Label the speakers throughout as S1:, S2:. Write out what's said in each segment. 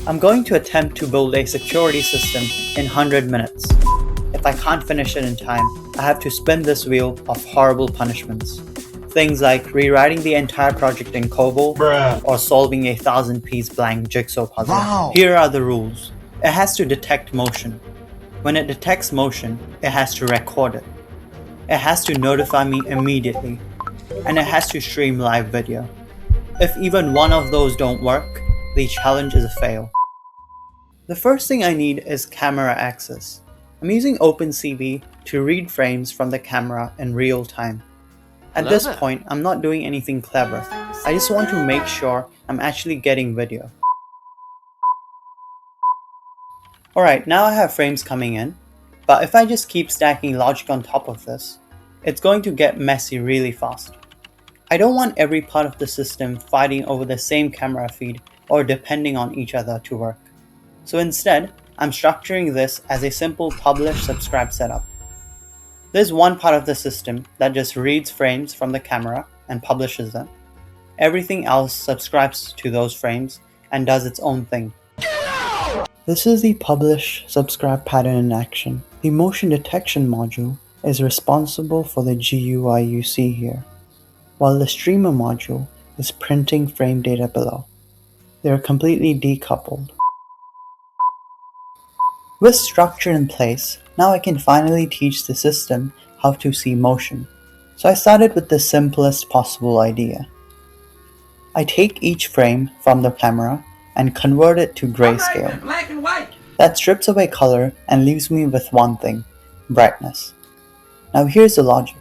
S1: I'm going to attempt to build a security system in 100 minutes. If I can't finish it in time, I have to spin this wheel of horrible punishments. Things like rewriting the entire project in COBOL or solving a 1000-piece blank jigsaw puzzle.
S2: Wow.
S1: Here are the rules. It has to detect motion. When it detects motion, it has to record it. It has to notify me immediately. And it has to stream live video. If even one of those don't work, the challenge is a fail. The first thing I need is camera access. I'm using OpenCV to read frames from the camera in real time. At this point, I'm not doing anything clever. I just want to make sure I'm actually getting video. Alright, now I have frames coming in, but if I just keep stacking logic on top of this, it's going to get messy really fast. I don't want every part of the system fighting over the same camera feed or depending on each other to work. So instead, I'm structuring this as a simple publish-subscribe setup. There's one part of the system that just reads frames from the camera and publishes them. Everything else subscribes to those frames and does its own thing. This is the publish-subscribe pattern in action. The motion detection module is responsible for the GUI you see here, while the streamer module is printing frame data below. They are completely decoupled. With structure in place, now I can finally teach the system how to see motion. So I started with the simplest possible idea. I take each frame from the camera and convert it to grayscale.
S2: Black and white.
S1: That strips away color and leaves me with one thing, brightness. Now here's the logic.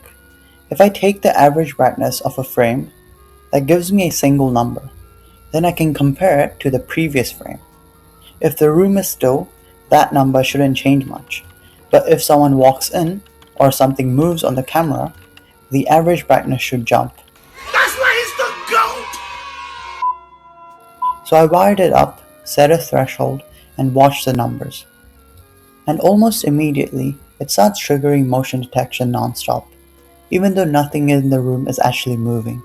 S1: If I take the average brightness of a frame, that gives me a single number. Then I can compare it to the previous frame. If the room is still, that number shouldn't change much. But if someone walks in or something moves on the camera, the average brightness should jump.
S2: That's why he's the GOAT.
S1: So I wired it up, set a threshold, and watched the numbers. And almost immediately, it starts triggering motion detection non-stop, even though nothing in the room is actually moving.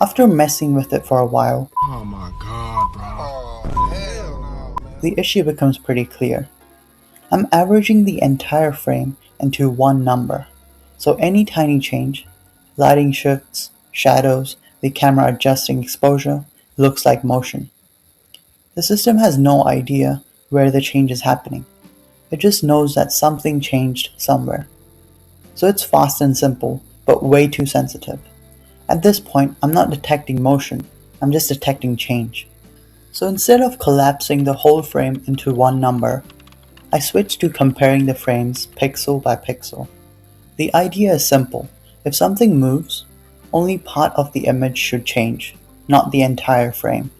S1: After messing with it for a while,
S2: Oh my God, bro. Oh, hell no, man.
S1: the issue becomes pretty clear. I'm averaging the entire frame into one number, so any tiny change, lighting shifts, shadows, the camera adjusting exposure, looks like motion. The system has no idea where the change is happening. It just knows that something changed somewhere. So it's fast and simple, but way too sensitive. At this point, I'm not detecting motion, I'm just detecting change. So instead of collapsing the whole frame into one number, I switched to comparing the frames pixel by pixel. The idea is simple. If something moves, only part of the image should change, not the entire frame.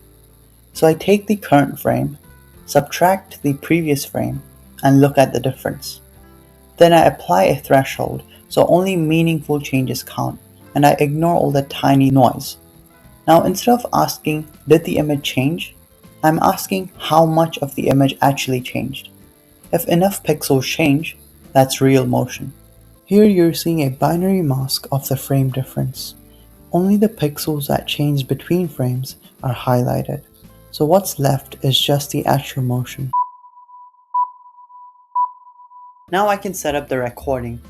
S1: So I take the current frame, subtract the previous frame, and look at the difference. Then I apply a threshold so only meaningful changes count, and I ignore all the tiny noise. Now instead of asking, did the image change? I'm asking how much of the image actually changed. If enough pixels change, that's real motion. Here you're seeing a binary mask of the frame difference. Only the pixels that change between frames are highlighted. So what's left is just the actual motion. Now I can set up the recording.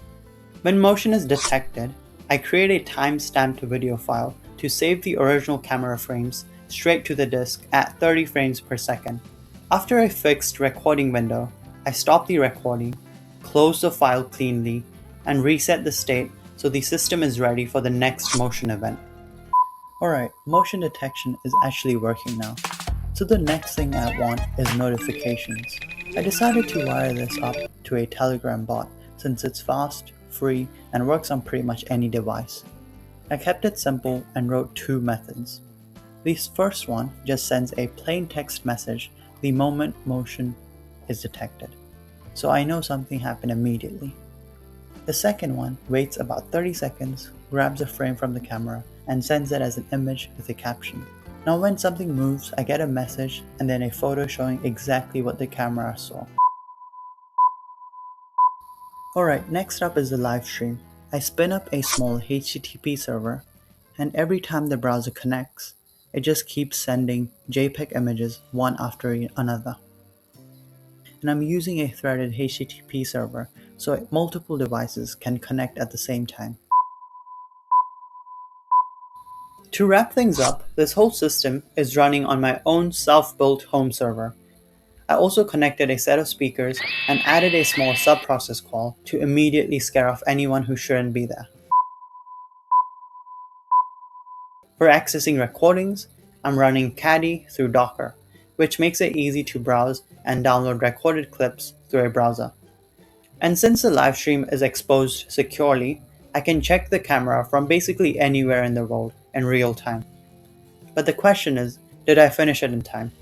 S1: When motion is detected, I create a time-stamped video file to save the original camera frames straight to the disk at 30 frames per second. After a fixed recording window, I stop the recording, close the file cleanly, and reset the state so the system is ready for the next motion event. Alright, motion detection is actually working now. So the next thing I want is notifications. I decided to wire this up to a Telegram bot since it's fast, free, and works on pretty much any device. I kept it simple and wrote two methods. The first one just sends a plain text message the moment motion is detected, so I know something happened immediately. The second one waits about 30 seconds, grabs a frame from the camera, and sends it as an image with a caption. Now when something moves, I get a message and then a photo showing exactly what the camera saw. Alright, next up is the live stream. I spin up a small HTTP server, and every time the browser connects, it just keeps sending JPEG images one after another. And I'm using a threaded HTTP server so multiple devices can connect at the same time. To wrap things up, this whole system is running on my own self-built home server. I also connected a set of speakers and added a small sub-process call to immediately scare off anyone who shouldn't be there. For accessing recordings, I'm running Caddy through Docker, which makes it easy to browse and download recorded clips through a browser. And since the livestream is exposed securely, I can check the camera from basically anywhere in the world in real time. But the question is, did I finish it in time?